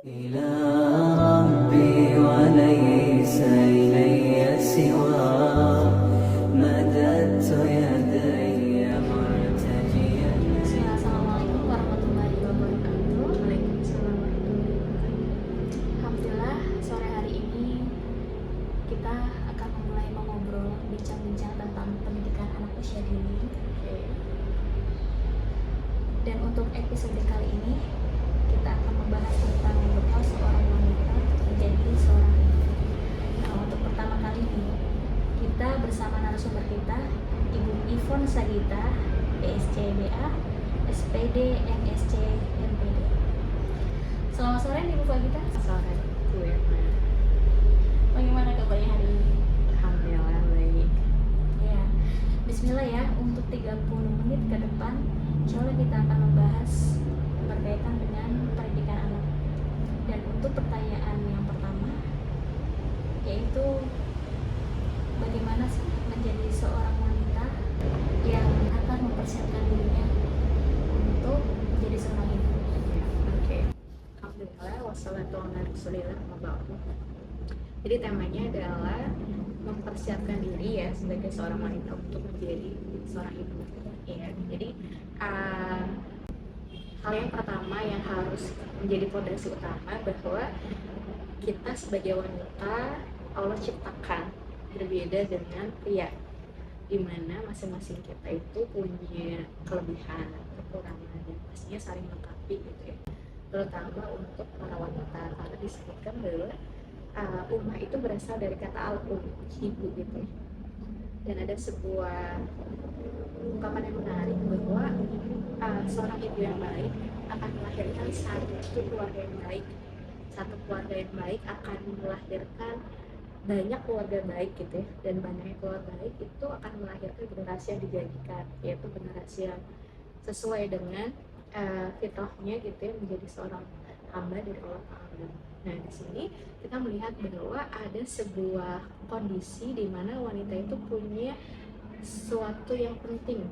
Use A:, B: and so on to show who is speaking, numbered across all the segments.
A: إلى ربي وليس إلي سوى مددت يدي مرتجيا.
B: Assalamualaikum warahmatullahi wabarakatuh. Waalaikumsalam warahmatullahi wabarakatuh. Alhamdulillah, sore hari ini kita akan mulai mengobrol, bincang-bincang tentang pendidikan anak usia dini. Dan untuk episode kali ini kita akan membahas tentang bekal seorang wanita menjadi seorang ibu. Nah, untuk pertama kali ini kita bersama narasumber kita, Ibu Ivon Sagita, PSCBA, SPD, MSc, MPD. Selamat sore Ibu Sagita.
C: Sore, Bu Irma.
B: Bagaimana kabarnya hari ini?
C: Alhamdulillah baik.
B: Ya, Bismillah ya, untuk 30 menit ke depan insya Allah kita akan membahas berkaitan dengan pendidikan anak. Dan untuk pertanyaan yang pertama yaitu bagaimana sih menjadi seorang wanita yang akan mempersiapkan dirinya untuk menjadi seorang ibu.
C: Oke. Alhamdulillah wassalatu ala rasulillah wabarakatuh. Jadi temanya adalah mempersiapkan diri ya sebagai seorang wanita untuk menjadi seorang ibu. Ya, jadi hal yang pertama yang harus menjadi fondasi utama bahwa kita sebagai wanita Allah ciptakan berbeda dengan pria, di mana masing-masing kita itu punya kelebihan, kekurangan, dan pastinya saling melengkapi gitu ya. Terutama untuk para wanita, karena disebutkan bahwa ummah itu berasal dari kata al-um, ibu gitu ya. Dan ada sebuah ungkapan yang menarik bahwa seorang ibu yang baik akan melahirkan satu keluarga yang baik. Satu keluarga yang baik akan melahirkan banyak keluarga baik gitu ya. Dan banyaknya keluarga baik itu akan melahirkan generasi yang dijanjikan, yaitu generasi yang sesuai dengan fitrahnya gitu ya, menjadi seorang hamba dari Allah Ta'ala. Nah, di sini kita melihat bahwa ada sebuah kondisi di mana wanita itu punya sesuatu yang penting,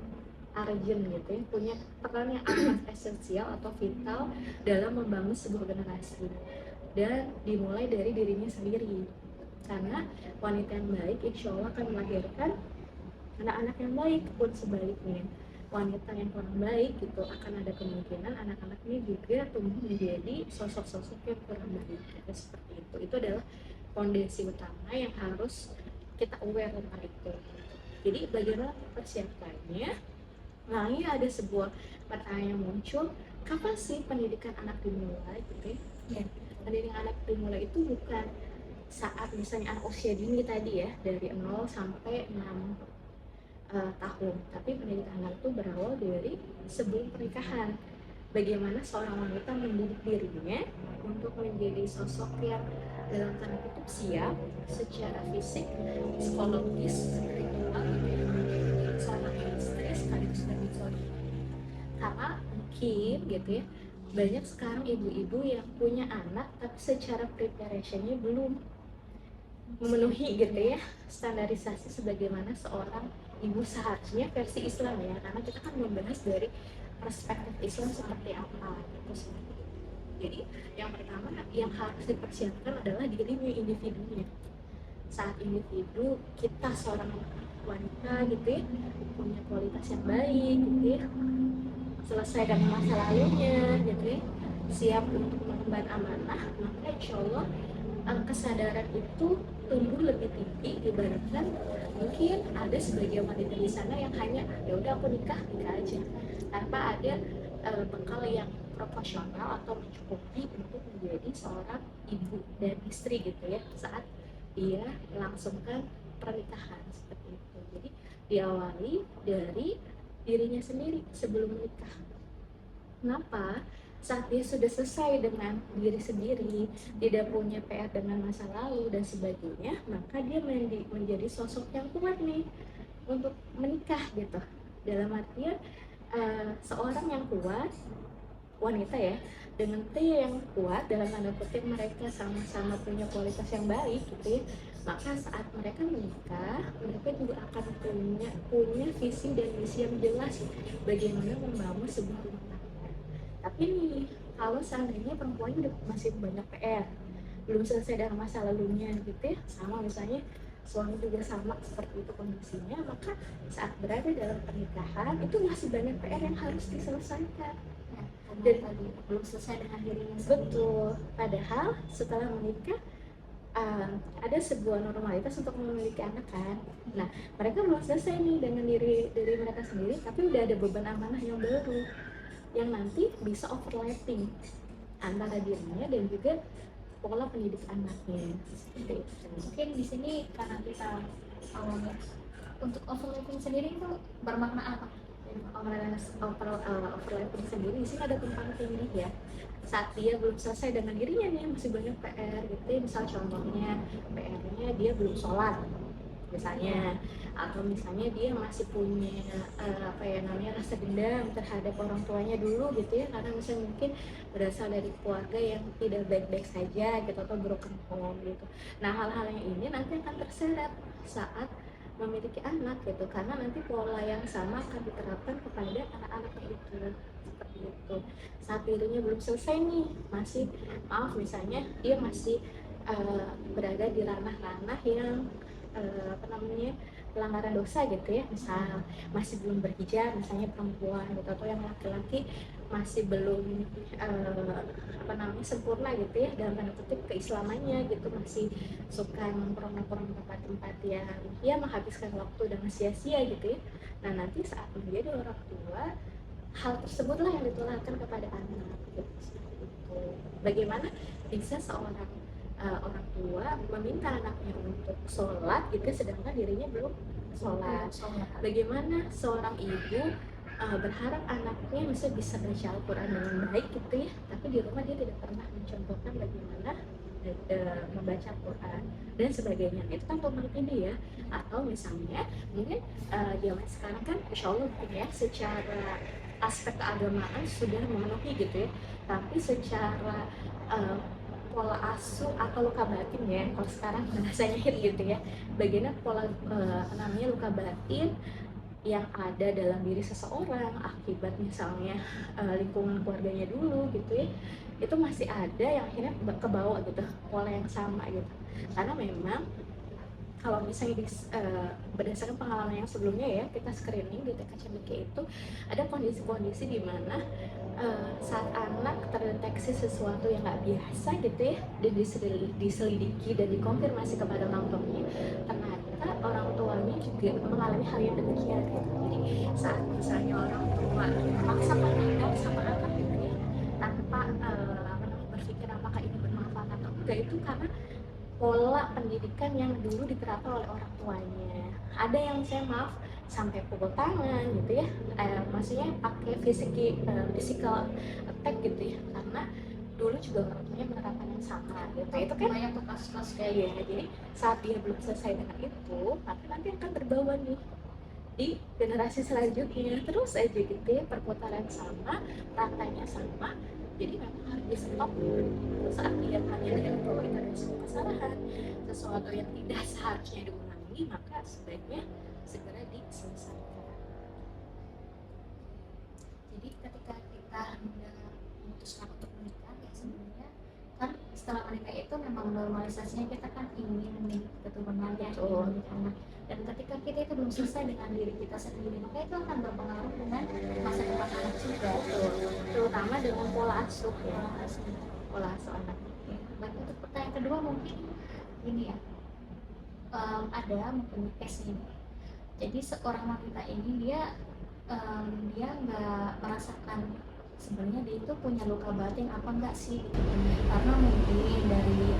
C: urgent gitu ya, punya peran yang amat esensial atau vital dalam membangun sebuah generasi, dan dimulai dari dirinya sendiri. Karena wanita yang baik insya Allah akan melahirkan anak-anak yang baik, pun sebaliknya wanita yang kurang baik gitu akan ada kemungkinan anak-anak ini juga tumbuh menjadi sosok-sosok yang kurang baik gitu, seperti itu. Itu adalah fondasi utama yang harus kita aware tentang itu. Jadi bagaimana persiapannya? Nah, ini ada sebuah pertanyaan yang muncul, kapan sih pendidikan anak dimulai gitu ya? Ya, pendidikan anak dimulai itu bukan saat misalnya anak usia dini tadi ya, dari 0 sampai 6 tahun, tapi pendidikan anak itu berawal dari sebelum pernikahan. Bagaimana seorang wanita mendidik dirinya untuk menjadi sosok yang dalam tanda kutip siap secara fisik, psikologis, spiritual gitu ya, menjadi seorang istri sekaligus sebagai seorang ibu. Karena mungkin gitu ya, banyak sekarang ibu-ibu yang punya anak tapi secara preparationnya belum memenuhi gitu ya standarisasi sebagaimana seorang ibu seharusnya versi Islam ya, karena kita kan membahas dari perspektif Islam seperti apa gitu. Jadi yang pertama yang harus dipersiapkan adalah dirinya, individunya. Saat individu kita seorang wanita gitu ya, punya kualitas yang baik gitu ya, selesai dengan masa lalunya gitu ya, siap untuk mengemban amanah, maka insya Allah kesadaran itu tumbuh lebih tinggi dibandingkan mungkin ada sebagian wanita di sana yang hanya ya udah aku nikah aja tanpa ada bekal yang proporsional atau mencukupi untuk menjadi seorang ibu dan istri gitu ya saat dia melangsungkan pernikahan seperti itu. Jadi diawali dari dirinya sendiri sebelum menikah. Kenapa? Saat dia sudah selesai dengan diri sendiri, tidak punya PR dengan masa lalu dan sebagainya, maka dia menjadi sosok yang kuat nih untuk menikah gitu. Dalam artian seorang yang kuat, wanita ya, dengan T yang kuat, dalam tanda kutip mereka sama-sama punya kualitas yang baik gitu ya, maka saat mereka menikah, mereka juga akan punya visi dan misi yang jelas bagaimana membangun sebuah rumah tangga. Tapi nih kalau seandainya perempuannya udah masih banyak PR, belum selesai dengan masa lalunya gitu ya, sama misalnya suami juga sama seperti itu kondisinya, maka saat berada dalam pernikahan itu masih banyak PR yang harus diselesaikan.
B: Dan tadi belum selesai dengan dirinya sendiri.
C: Betul, padahal setelah menikah ada sebuah normalitas untuk memiliki anak kan. Nah, mereka belum selesai nih dengan diri mereka sendiri, tapi udah ada beban amanah yang baru yang nanti bisa overlapping antara dirinya dan juga pola pendidik anaknya. Seperti itu.
B: Mungkin di sini karena kita awalnya untuk overlapping sendiri itu bermakna apa?
C: Overlapping sendiri di sini ada tumpang tindih ya. Saat dia belum selesai dengan dirinya nih, masih banyak PR gitu ya. Misal contohnya PR-nya dia belum sholat misalnya, atau misalnya dia masih punya rasa dendam terhadap orang tuanya dulu gitu ya, karena misalnya mungkin berasal dari keluarga yang tidak baik-baik saja gitu, atau broken home gitu. Nah, hal-hal yang ini nanti akan terseret saat memiliki anak gitu, karena nanti pola yang sama akan diterapkan kepada anak-anaknya itu. Seperti itu. Saat dirinya belum selesai nih, masih misalnya dia masih berada di ranah-ranah yang pelanggaran dosa gitu ya, misal masih belum berhijab misalnya perempuan gitu, atau yang laki-laki masih belum sempurna gitu ya dalam tanda kutip keislamannya gitu, masih suka nongkrong-nongkrong tempat-tempat yang ya menghabiskan waktu dengan sia-sia gitu ya. Nah, nanti saat menjadi orang tua, hal tersebutlah yang ditularkan kepada anak gitu. Seperti itu. Bagaimana bisa seorang orang tua meminta anaknya untuk sholat gitu sedangkan dirinya belum sholat. Bagaimana seorang ibu berharap anaknya bisa baca Al-Quran dengan baik gitu ya, tapi di rumah dia tidak pernah mencontohkan bagaimana membaca Al-Quran dan sebagainya. Itu kan tumpang tindih ya. Atau misalnya mungkin zaman sekarang kan insya Allah ya secara aspek keagamaan sudah memenuhi gitu ya, tapi secara pola asuh atau luka batin ya, kalau sekarang bahasanya gitu ya, bagaimana pola luka batin yang ada dalam diri seseorang akibat misalnya lingkungan keluarganya dulu gitu ya, itu masih ada yang akhirnya ke bawah gitu pola yang sama gitu. Karena memang kalau misalnya berdasarkan pengalaman yang sebelumnya ya, kita screening di TKCBK itu ada kondisi-kondisi di mana saat anak terdeteksi sesuatu yang nggak biasa gitu ya, dan diselidiki dan dikonfirmasi kepada orang tuanya, ternyata orang tuanya juga mengalami hal yang demikian gitu. Jadi saat misalnya orang tua memaksa meninggal sama anak gitu ya, tanpa berpikir apakah ini bermanfaat atau enggak, itu karena pola pendidikan yang dulu diterapkan oleh orang tuanya. Ada yang saya sampai pukul tangan gitu ya, maksudnya pakai physical attack gitu ya, karena dulu juga orang tuanya menerapkan yang sama gitu. Itu kan
B: banyak tuh kasus-kasus kayak
C: ya, jadi saat dia belum selesai dengan itu, maka nanti akan terbawa nih di generasi selanjutnya terus aja gitu ya, perputaran sama, rantainya sama. Jadi memang harus di stop saat dia menyadari bahwa itu adalah sebuah kesalahan, sesuatu yang tidak seharusnya diulangi, maka sebaiknya segera diselesaikan.
B: Jadi ketika kita udah memutuskan untuk menikah ya, sebenarnya kan setelah menikah itu memang normalisasinya kita kan ingin memiliki keturunan ya, ingin memiliki anak. Dan ketika kita itu belum selesai dengan diri kita sendiri, maka itu akan berpengaruh dengan masa depan anak juga,
C: terutama dengan pola asuh ya, pola asuh anak.
B: Dan untuk pertanyaan kedua mungkin ini ya, ada mungkin case ini. Jadi seorang wanita ini dia nggak merasakan sebenarnya dia itu punya luka batin apa enggak sih gitu. Karena mungkin dari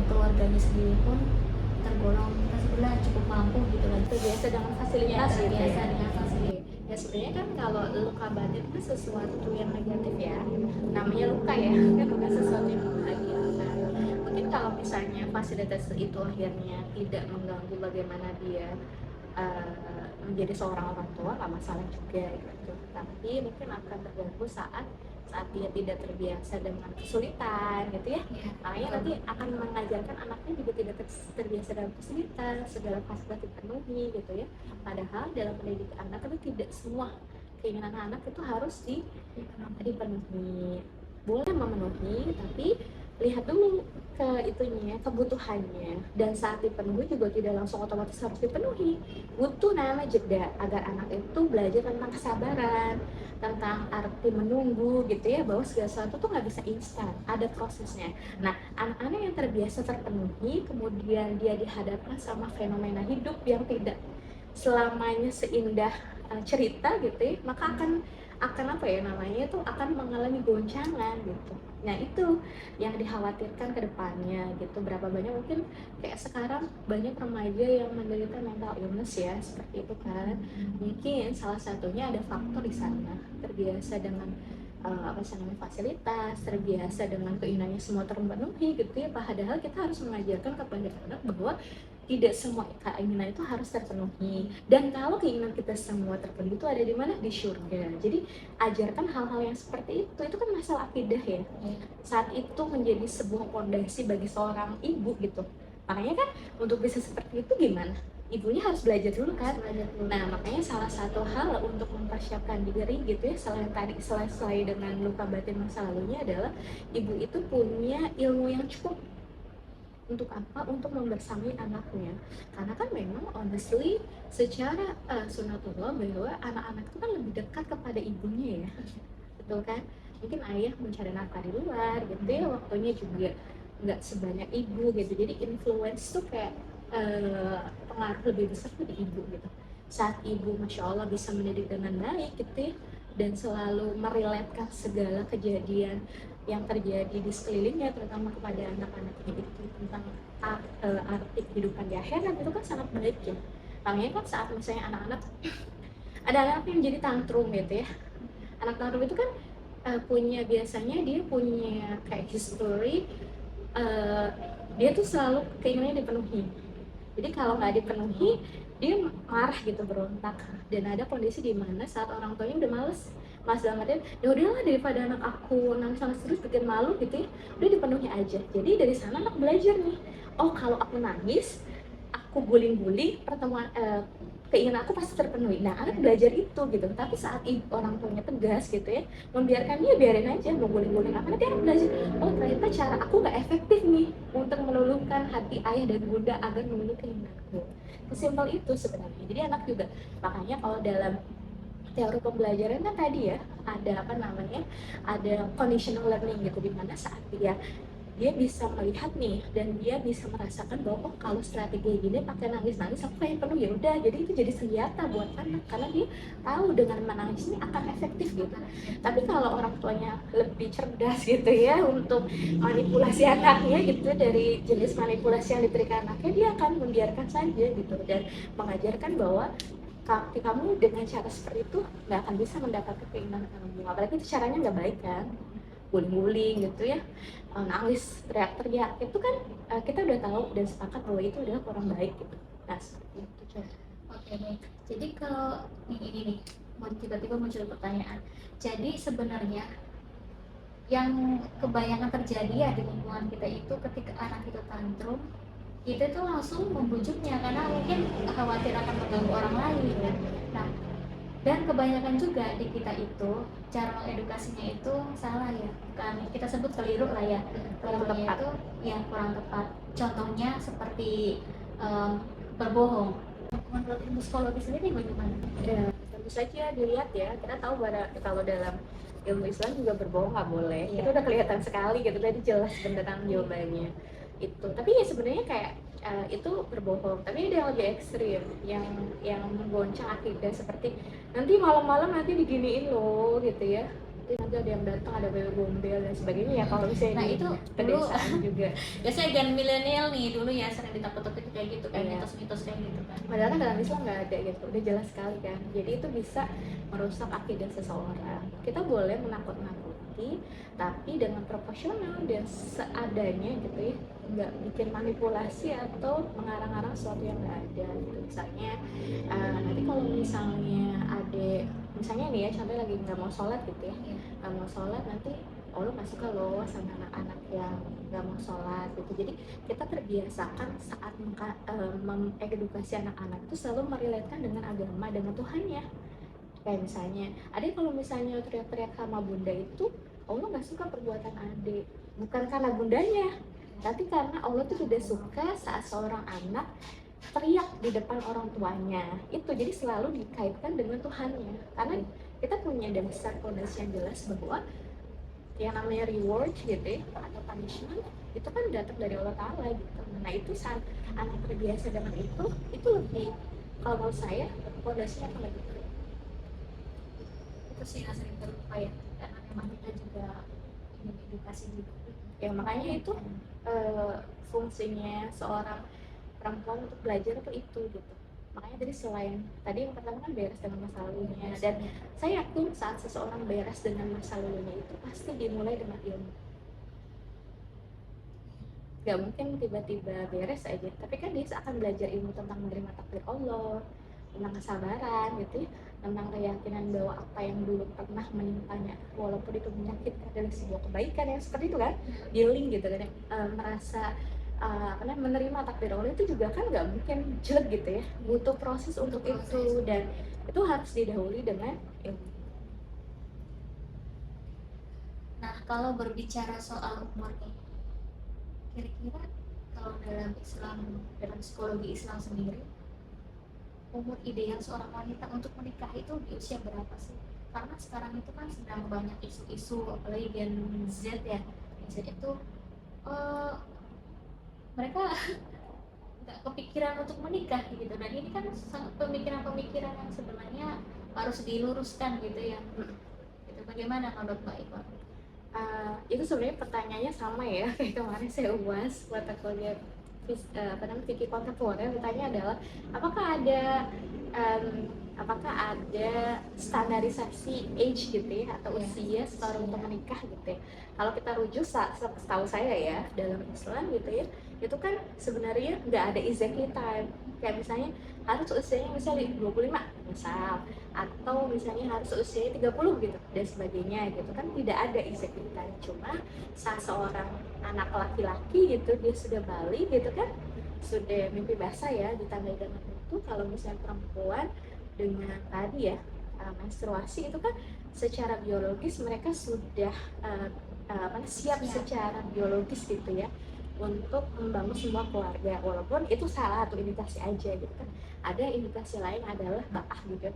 B: keluarganya sendiri pun tergolong kita sebelah cukup mampu gitu lah,
C: terbiasa dengan fasilitas
B: ya,
C: gitu
B: terbiasa
C: ya.
B: dengan fasilitas.
C: Ya sebenarnya kan kalau luka batin itu sesuatu yang negatif ya, namanya luka ya, kan bukan sesuatu yang membahagiakan. Mungkin kalau misalnya fasilitas itu akhirnya tidak mengganggu bagaimana dia menjadi seorang orang tua, nggak masalah juga gitu. Tapi mungkin akan terganggu saat dia tidak terbiasa dengan kesulitan gitu ya. Makanya nanti akan mengajarkan anaknya juga tidak terbiasa dalam kesulitan, segala fasilitas dipenuhi gitu ya. Padahal dalam pendidikan anak itu tidak semua keinginan anak itu harus dipenuhi. boleh memenuhi, tapi lihat dulu ke itunya, kebutuhannya, dan saat dipenuhi juga tidak langsung otomatis harus dipenuhi. Butuh nama jeda agar anak itu belajar tentang kesabaran, tentang arti menunggu gitu ya, bahwa segala sesuatu tuh nggak bisa instan, ada prosesnya. Nah, anak-anak yang terbiasa terpenuhi, kemudian dia dihadapkan sama fenomena hidup yang tidak selamanya seindah cerita gitu ya, maka akan apa ya namanya itu, akan mengalami goncangan gitu. Nah itu yang dikhawatirkan ke depannya gitu. Berapa banyak mungkin kayak sekarang banyak remaja yang menderita mental illness ya, seperti itu kan. Mungkin salah satunya ada faktor di sana, terbiasa dengan apa sih namanya, fasilitas, terbiasa dengan keinginannya semua terpenuhi gitu ya. Padahal kita harus mengajarkan kepada anak bahwa tidak semua keinginan itu harus terpenuhi, dan kalau keinginan kita semua terpenuhi itu ada di mana, di surga. Jadi ajarkan hal-hal yang seperti itu kan masalah akidah ya, saat itu menjadi sebuah fondasi bagi seorang ibu gitu. Makanya kan untuk bisa seperti itu gimana, ibunya harus belajar dulu kan. Nah makanya salah satu hal untuk mempersiapkan diri gitu ya, selain tadi selesai dengan luka batin masa lalunya, adalah ibu itu punya ilmu yang cukup. Untuk apa? Untuk membersamai anaknya. Karena kan memang honestly secara sunatullah bahwa anak-anak itu kan lebih dekat kepada ibunya ya, betul kan? Mungkin ayah mencari nafkah di luar gitu ya, waktunya juga nggak sebanyak ibu gitu. Jadi influence tuh kayak pengaruh lebih besar tuh di ibu gitu. Saat ibu masya Allah bisa mendidik dengan baik gitu ya, dan selalu meriletkan segala kejadian yang terjadi di sekelilingnya, terutama kepada anak-anaknya itu tentang arti kehidupan di akhirat, itu kan sangat baik ya. Makanya kan saat misalnya anak-anak ada anak yang jadi tantrum gitu ya, anak tantrum itu kan biasanya dia punya kayak history, dia tuh selalu keinginannya dipenuhi. Jadi kalau nggak dipenuhi dia marah gitu, berontak. Dan ada kondisi di mana saat orang tuanya udah males dalam artian ya udahlah, daripada anak aku nangis terus bikin malu gitu ya, udah dipenuhi aja. Jadi dari sana anak belajar nih, oh kalau aku nangis, aku guling-guling, keinginan aku pasti terpenuhi. Nah anak belajar itu gitu. Tapi saat orang tuanya tegas gitu ya, membiarkan dia, biarin aja mau guling-guling apa, nanti anak belajar, oh ternyata cara aku nggak efektif nih untuk meluluhkan hati ayah dan bunda agar memenuhi keinginanku. Sesimpel itu sebenarnya. Jadi anak juga, makanya kalau dalam teori pembelajaran kan tadi ya, ada apa namanya, ada conditional learning gitu, dimana saat dia bisa melihat nih, dan dia bisa merasakan bahwa oh kalau strategi gini pakai nangis aku kayak penuh, ya udah, jadi itu jadi senjata buat anak karena dia tahu dengan menangis ini akan efektif gitu. Tapi kalau orang tuanya lebih cerdas gitu ya untuk manipulasi anaknya gitu, dari jenis manipulasi yang diberikan anaknya, dia akan membiarkan saja gitu, dan mengajarkan bahwa kamu dengan cara seperti itu nggak akan bisa mendapatkan keinginan kamu. Apalagi itu caranya nggak baik kan, guling-guling gitu ya, nangis, teriak-teriak, itu kan kita udah tahu dan sepakat bahwa itu adalah kurang baik gitu. Nah seperti itu.
B: Oke, baik. Jadi kalau ini nih, tiba-tiba muncul pertanyaan. Jadi sebenarnya yang kebanyakan terjadi ya di lingkungan kita itu, ketika anak itu tantrum, kita tuh langsung membujuknya karena mungkin khawatir akan mengganggu orang lain ya. Nah, dan kebanyakan juga di kita itu cara mengedukasinya itu salah ya, kan kita sebut keliru lah ya, kelirunya itu yang kurang tepat. Contohnya seperti berbohong. Menurut ilmu psikologi sendiri bagaimana?
C: Ya, tentu saja dilihat ya, kita tahu bahwa kalau dalam ilmu Islam juga berbohong nggak boleh. Itu udah kelihatan sekali gitu, tadi jelas beneran jawabannya itu. Tapi ya sebenarnya kayak itu berbohong, tapi ada yang lebih ekstrim, yang menggoncang akidah, seperti nanti malam-malam nanti diginiin loh gitu ya, nanti ada yang datang, ada bel-gombel dan sebagainya ya. Kalau misalnya
B: nah itu
C: pedesaan juga
B: biasanya gen milenial nih dulu ya sering ditakut-takutin kayak gitu kan,
C: Iya.
B: mitos-mitos kayak gitu kan.
C: padahal kan dalam Islam nggak ada gitu, udah jelas sekali kan. Jadi itu bisa merusak akidah seseorang. Kita boleh menakut-nakuti, tapi dengan proporsional dan seadanya gitu ya, nggak bikin manipulasi atau mengarang-arang sesuatu yang nggak ada gitu. Misalnya nanti kalau misalnya misalnya nih ya, contohnya lagi nggak mau sholat gitu ya, nggak mau sholat, nanti oh lo nggak suka lo sama anak-anak yang nggak mau sholat gitu. Jadi kita terbiasakan saat mengedukasi anak-anak itu selalu meriletkan dengan agama, dengan Tuhannya. Kayak misalnya ada kalau misalnya teriak-teriak sama bunda itu Allah nggak suka perbuatan adik, bukan karena bundanya, tapi karena Allah tuh tidak suka saat seorang anak teriak di depan orang tuanya. Itu jadi selalu dikaitkan dengan Tuhannya, karena kita punya dasar fondasi yang jelas bahwa yang namanya reward gitu ya, atau punishment itu kan datang dari Allah Ta'ala gitu. Nah itu saat anak terbiasa dengan itu lebih, kalau menurut saya fondasinya akan lebih kuat.
B: Itu sih yang sering terlupa ya, karena memang kita juga ingin edukasi juga.
C: Ya makanya itu fungsinya seorang perempuan untuk belajar itu gitu. Makanya tadi selain tadi yang pertama kan beres dengan masa lalunya, dan saya yakin saat seseorang beres dengan masa lalunya itu pasti dimulai dengan ilmu. Gak mungkin tiba-tiba beres aja, tapi kan dia akan belajar ilmu tentang menerima takdir Allah, tentang kesabaran gitu ya, tentang keyakinan bahwa apa yang dulu pernah menimpanya walaupun itu menyakitkan adalah sebuah kebaikan, yang seperti itu kan, dealing gitu kan, merasa menerima takdir Allah itu juga kan nggak mungkin jelek gitu ya, butuh proses untuk itu, dan itu harus didahului dengan ilmu.
B: Nah, kalau berbicara soal umur nih, kira-kira kalau dalam Islam, dalam psikologi Islam sendiri, umur ideal seorang wanita untuk menikah itu di usia berapa sih? Karena sekarang itu kan sedang banyak isu-isu, apalagi Gen Z ya. Gen Z itu mereka nggak kepikiran untuk menikah gitu, dan ini kan pemikiran-pemikiran yang sebenarnya harus diluruskan gitu ya. Itu bagaimana menurut Mbak Iqbal?
C: Itu sebenarnya pertanyaannya sama ya kayak kemarin saya uas mata kuliah fikih kontemporer. Bertanya adalah apakah ada standarisasi age gitu ya, atau usia seseorang untuk menikah gitu ya. Kalau kita rujuk setahu saya ya dalam Islam gitu ya, itu kan sebenarnya nggak ada exactly time, kayak misalnya harus usianya misalnya 25 misal, atau misalnya harus usianya 30 gitu dan sebagainya gitu kan, tidak ada exactly time. Cuma saat seorang anak laki-laki gitu dia sudah balik gitu kan, sudah mimpi basah ya ditandai dengan itu. Kalau misalnya perempuan dengan tadi ya menstruasi, itu kan secara biologis mereka sudah siap secara biologis gitu ya untuk membangun semua keluarga, walaupun itu salah satu indikasi aja gitu kan. Ada indikasi lain adalah bakah gitu ya,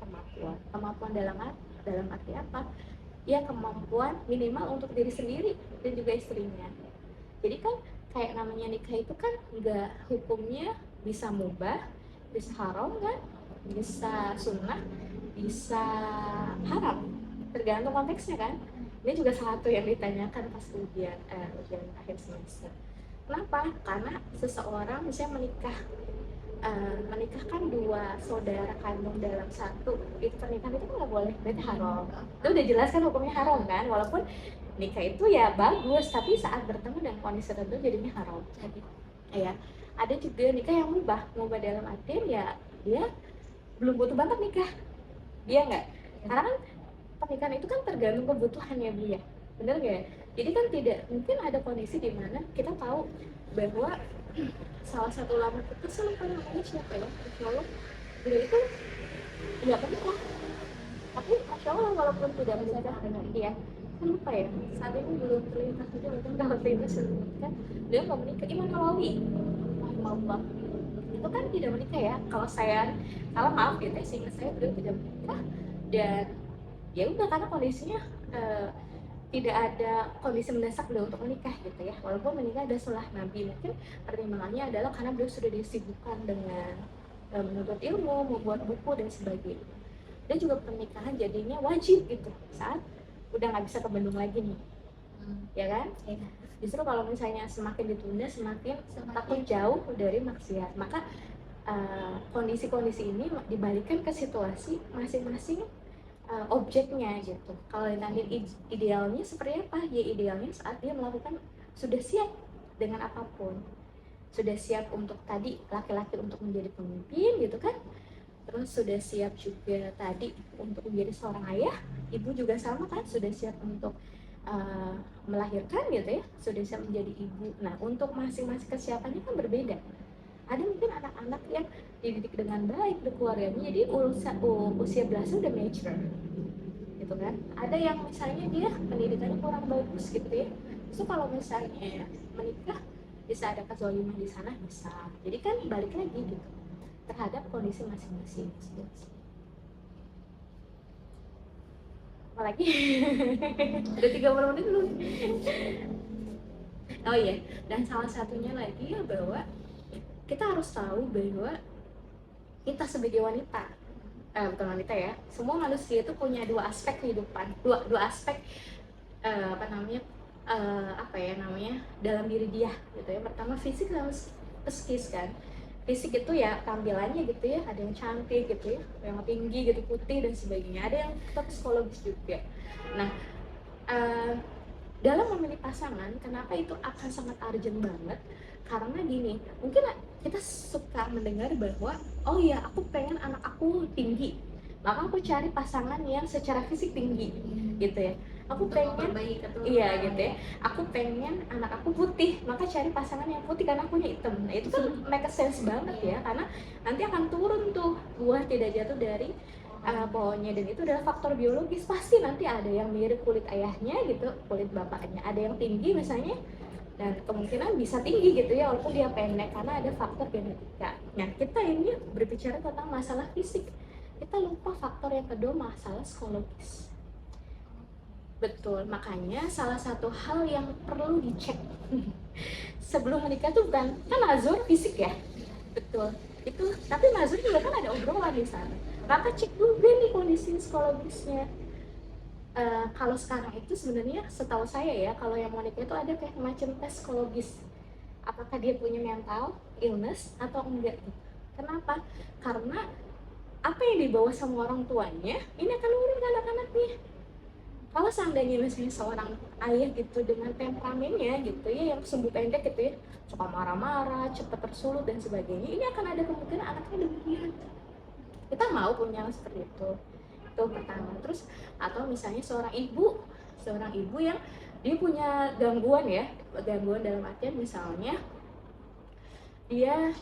C: kemampuan dalam arti apa ya, kemampuan minimal untuk diri sendiri dan juga istrinya. Jadi kan kayak namanya nikah itu kan nggak, hukumnya bisa mubah, bisa haram kan, bisa sunnah, bisa haram, tergantung konteksnya kan. Ini juga salah satu yang ditanyakan pas ujian akhir semester. Kenapa? Karena seseorang misalnya menikahkan dua saudara kandung dalam satu, itu pernikahan itu nggak boleh, berarti haram. Itu udah jelas kan hukumnya haram kan, walaupun nikah itu ya bagus, tapi saat bertemu dengan kondisi tertentu jadinya haram. Jadi ya ada juga nikah yang mubah dalam artian ya dia belum butuh banget nikah, dia nggak, karena kan pernikahan itu kan tergantung kebutuhannya dia, bener nggak? Jadi kan tidak mungkin ada kondisi di mana kita tahu bahwa salah satu ulama kita, saya lupa namanya siapa ya, Allah, beliau itu nggak pernah, tapi masya Allah walaupun tidak menikah dengan dia, saya lupa ya saat ini belum terlintas juga, mungkin kalau terlintas kan beliau nggak menikah. Imam Nawawi rahimahullah itu kan tidak menikah ya, kalau saya salah maaf gitu ya, sehingga saya beliau tidak menikah, dan ya udah karena kondisinya tidak ada kondisi mendesak beliau untuk menikah gitu ya, walaupun menikah ada setelah Nabi. Mungkin pertimbangannya adalah karena beliau sudah disibukkan dengan menuntut ilmu, membuat buku dan sebagainya, dan juga pernikahan jadinya wajib gitu saat udah nggak bisa ke Bandung lagi nih, ya kan? Justru kalau misalnya semakin ditunda semakin takut jauh dari maksiat. Maka kondisi-kondisi ini dibalikkan ke situasi masing-masing objeknya gitu. Kalau nanti idealnya seperti apa? Ya idealnya saat dia melakukan, sudah siap dengan apapun, sudah siap untuk tadi laki-laki untuk menjadi pemimpin gitu kan, terus sudah siap juga tadi untuk menjadi seorang ayah, ibu juga sama kan, sudah siap untuk melahirkan gitu ya, sudah siap menjadi ibu. Nah untuk masing-masing kesiapannya kan berbeda. Ada mungkin anak-anak yang dididik dengan baik di keluarganya, jadi usia belasnya udah mature gitu kan. Ada yang misalnya dia pendidikannya kurang bagus gitu ya, itu kalau misalnya menikah bisa ada kezaliman di sana, bisa. Jadi kan balik lagi gitu terhadap kondisi masing-masing. Apalagi udah 30 menit dulu. Oh iya, dan salah satunya lagi ya bahwa kita harus tahu bahwa kita sebagai wanita, bukan wanita ya, semua manusia itu punya dua aspek kehidupan, dua aspek apa ya namanya dalam diri dia gitu ya. Pertama fisik sama psikis kan. Fisik itu ya tampilannya gitu ya, ada yang cantik gitu ya, yang tinggi gitu, putih dan sebagainya, ada yang psikologis juga. Nah, dalam memilih pasangan, kenapa itu akan sangat urgent banget? Karena gini, mungkin kita suka mendengar bahwa oh ya aku pengen anak aku tinggi, maka aku cari pasangan yang secara fisik tinggi gitu ya. Aku pengen iya gitu ya, aku pengen anak aku putih, maka cari pasangan yang putih karena akunya hitam. Nah itu kan make sense banget ya, karena nanti akan turun tuh buah tidak jatuh dari pohonnya, dan itu adalah faktor biologis. Pasti nanti ada yang mirip kulit ayahnya gitu, kulit bapaknya, ada yang tinggi misalnya, dan kemungkinan bisa tinggi gitu ya walaupun dia pendek karena ada faktor genetika. Nah kita ini berbicara tentang masalah fisik, kita lupa faktor yang kedua, masalah psikologis. Betul, makanya salah satu hal yang perlu dicek sebelum menikah tuh bukan kan nazar fisik ya, betul itu, tapi nazar juga kan ada obrolan di sana. Maka cek juga nih kondisi psikologisnya. Kalau sekarang itu sebenarnya setahu saya ya, kalau yang mau nikah itu ada kayak macam tes psikologis, apakah dia punya mental illness atau enggak. Kenapa? Karena apa yang dibawa sama orang tuanya ini akan nurun ke anak-anaknya. Kalau seandainya misalnya seorang ayah gitu dengan temperamennya gitu ya, yang sumbu pendek gitu ya, suka marah-marah, cepat tersulut dan sebagainya, ini akan ada kemungkinan anaknya demikian. Kita mau punya seperti itu pertama. Terus atau misalnya seorang ibu yang dia punya gangguan ya, gangguan dalam artian misalnya dia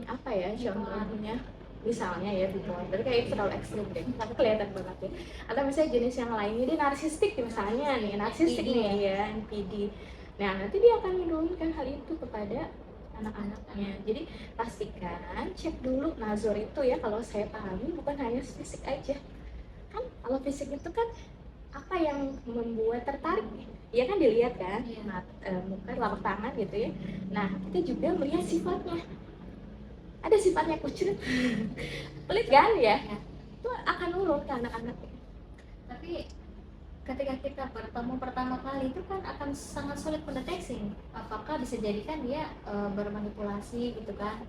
C: apa ya contohnya, misalnya ya bipolar, tapi kayak itu terlalu ekstrim deh, tapi kelihatan banget ya. Atau misalnya jenis yang lainnya dia narsistik misalnya nih, narsistik nih ya, NPD. Nah nanti dia akan menurunkan hal itu kepada anak-anaknya. Jadi pastikan cek dulu nazar itu ya, kalau saya pahami bukan hanya fisik aja kan. Kalau fisik itu kan apa yang membuat tertarik ya kan, dilihat kan muka, telapak tangan gitu ya. Nah kita juga melihat sifatnya, ada sifatnya kucing pelit kan ya, itu akan nurun ke anak-anak.
B: Tapi ketika kita bertemu pertama kali itu kan akan sangat sulit mendeteksi apakah bisa jadikan dia bermanipulasi gitu kan.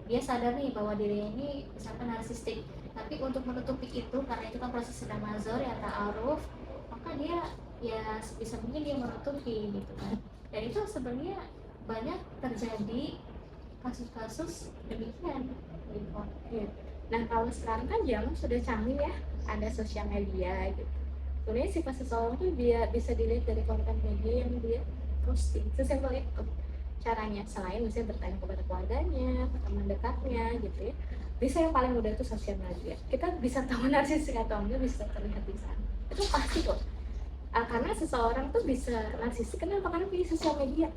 B: Dia sadar nih bahwa dirinya ini misalkan narsistik, tapi untuk menutupi itu karena itu kan proses sedang nazar ya, ta'aruf, maka dia ya bisa mungkin dia menutupi gitu kan. Dan itu sebenarnya banyak terjadi kasus-kasus demikian gitu.
C: Nah kalau sekarang kan zaman sudah canggih ya, ada sosial media gitu. Sebenarnya sifat seseorang tuh dia bisa dilihat dari konten media yang dia posting, sesimpel itu caranya. Selain misalnya bertanya kepada keluarganya, teman dekatnya gitu ya, bisa yang paling mudah itu sosial media. Kita bisa tahu narsistik atau enggak bisa terlihat di sana, itu pasti kok. Karena seseorang tuh bisa narsistik kenapa? Karena punya sosial media.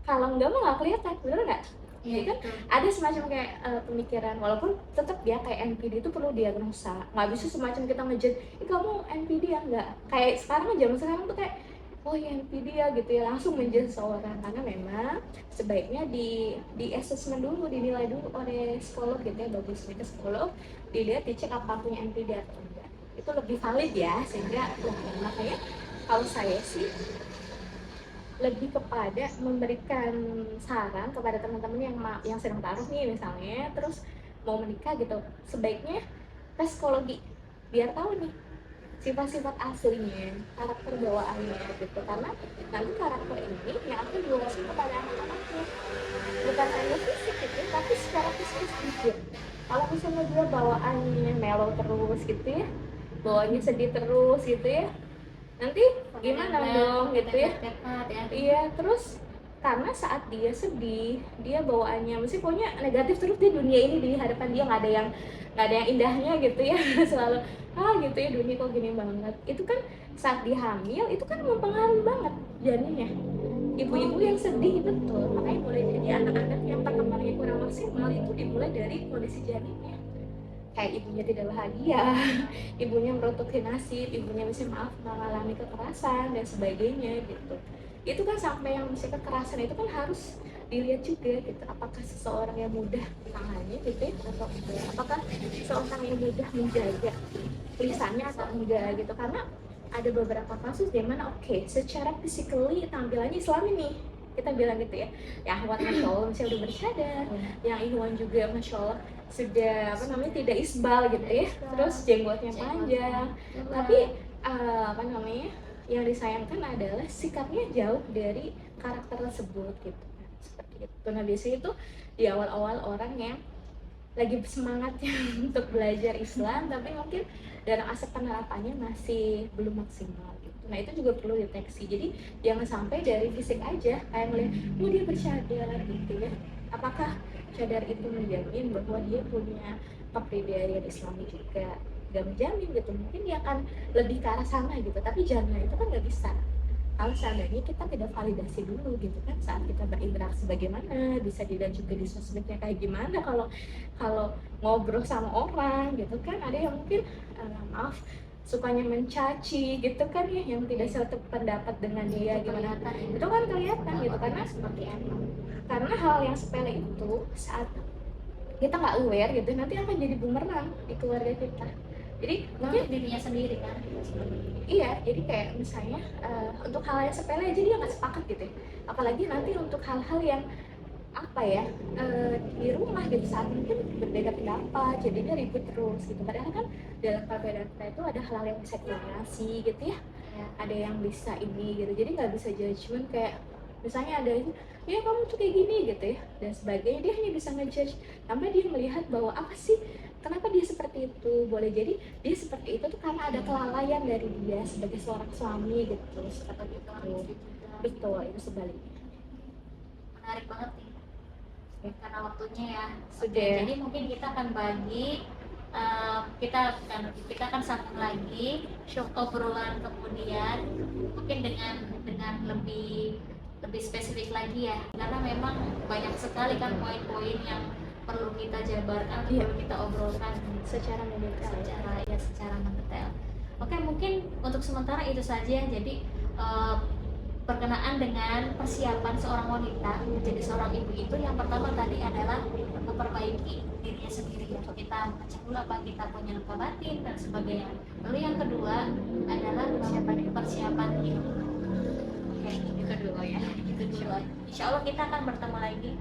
C: Kalau enggak mah nggak kelihatan, bener nggak? Jadi kan ada semacam kayak pemikiran, walaupun tetap ya kayak NPD itu perlu diagnosa, nggak bisa semacam kita ngejudge, kamu NPD ya, nggak kayak sekarang, zaman sekarang tuh kayak oh ya NPD ya gitu ya, langsung menjudge seorang. Karena memang sebaiknya di assessment dulu, dinilai dulu oleh psikolog gitu ya, bagusnya ke psikolog, dilihat dicek apa punya NPD atau enggak, itu lebih valid ya. Sehingga makanya kalau saya sih lebih kepada memberikan saran kepada teman-teman yang sedang taruh nih misalnya, terus mau menikah gitu, sebaiknya tes psikologi biar tahu nih sifat-sifat aslinya, karakter bawaannya gitu. Karena nanti karakter ini yang akan diwariskan kepada anak-anaknya, bukan hanya fisik gitu, tapi secara psikis juga. Kalau misalnya dia bawaannya mellow terus gitu ya, bawaannya sedih terus gitu ya, nanti gimana dong gitu ya. Iya, terus karena saat dia sedih, dia bawaannya mesti pokoknya negatif terus di dunia ini, di hadapan dia nggak ada yang indahnya gitu ya. Selalu gitu ya, dunia kok gini banget. Itu kan saat dia hamil itu kan mempengaruhi banget janinnya. Ibu-ibu yang sedih, betul, makanya boleh jadi anak-anak yang perkembangannya kurang maksimal itu dimulai dari kondisi janinnya. Kayak ibunya tidak bahagia, ibunya meruntuhkan nasib, ibunya misalnya mengalami kekerasan dan sebagainya gitu. Itu kan sampai yang misalnya kekerasan itu kan harus dilihat juga gitu, apakah seseorang yang mudah menangani gitu ya, atau enggak, apakah seseorang yang mudah menjaga lisannya atau enggak gitu. Karena ada beberapa kasus di mana secara physically tampilannya Islami nih, kita bilang gitu ya, yang Ahwat masya Allah misalnya udah bercadar, yang Ikhwan juga masya Allah sudah tidak isbal gitu ya, terus jenggotnya panjang, tapi yang disayangkan adalah sikapnya jauh dari karakter tersebut gitu, seperti itu. Nah biasanya itu di awal-awal orang yang lagi semangatnya untuk belajar Islam, tapi mungkin dalam aspek penerapannya masih belum maksimal gitu. Nah itu juga perlu deteksi. Jadi jangan sampai dari fisik aja kayak melihat dia bercadar gitu ya, apakah cadar itu menjamin bahwa dia punya kepribadian Islami juga? Gak menjamin gitu, mungkin dia akan lebih ke arah sana gitu, tapi jangan, itu kan nggak bisa kalau seandainya kita tidak validasi dulu gitu kan saat kita berinteraksi. Bagaimana bisa dilihat juga di sosmednya kayak gimana kalau ngobrol sama orang gitu kan. Ada yang mungkin maaf sukanya mencaci gitu kan ya, yang tidak satu pendapat dengan dia gimana, itu kan kelihatan gitu, karena seperti apa, karena hal yang sepele itu saat kita nggak aware gitu nanti akan jadi bumerang di keluarga kita. Jadi mungkin
B: dirinya sendiri kan.
C: Iya, jadi kayak misalnya untuk hal yang sepele aja dia nggak sepakat gitu ya. Apalagi nanti untuk hal-hal yang di rumah gitu, saat mungkin berbeda pendapat jadinya ribut terus gitu. Padahal kan dalam perbedaan kita itu ada hal-hal yang bisa toleransi gitu ya, ada yang bisa ini gitu, jadi nggak bisa judgement kayak misalnya ada ya kamu tuh kayak gini gitu ya dan sebagainya. Dia hanya bisa ngejudge tanpa dia melihat bahwa apa sih, kenapa dia seperti itu. Boleh jadi dia seperti itu tuh karena ada kelalaian dari dia sebagai seorang suami gitu, seperti itu. Betul, itu sebaliknya.
B: Menarik banget nih karena waktunya ya
C: Sudah.
B: Jadi mungkin kita akan bagi kita akan sambung lagi obrolan kemudian mungkin dengan lebih spesifik lagi ya, karena memang banyak sekali kan poin-poin yang perlu kita jabarkan, perlu kita obrolkan secara mendetail. Oke, mungkin untuk sementara itu saja. Jadi berkenaan dengan persiapan seorang wanita menjadi seorang ibu itu, yang pertama tadi adalah memperbaiki dirinya sendiri, untuk kita mengecek dulu apa kita punya luka batin dan sebagainya. Lalu yang kedua adalah persiapan ilmu. Oke, itu dulu ya. Insya Allah kita akan bertemu lagi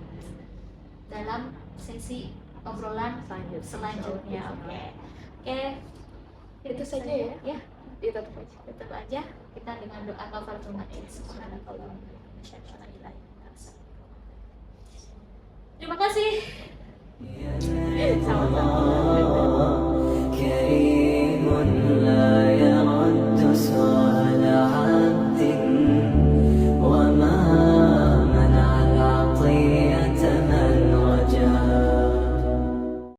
B: dalam sesi obrolan selanjutnya. Oke,
C: Itu saja ya.
B: Ya, tutup aja kita dengan doa kafaratul majlis. Terima kasih.
A: Sama-sama.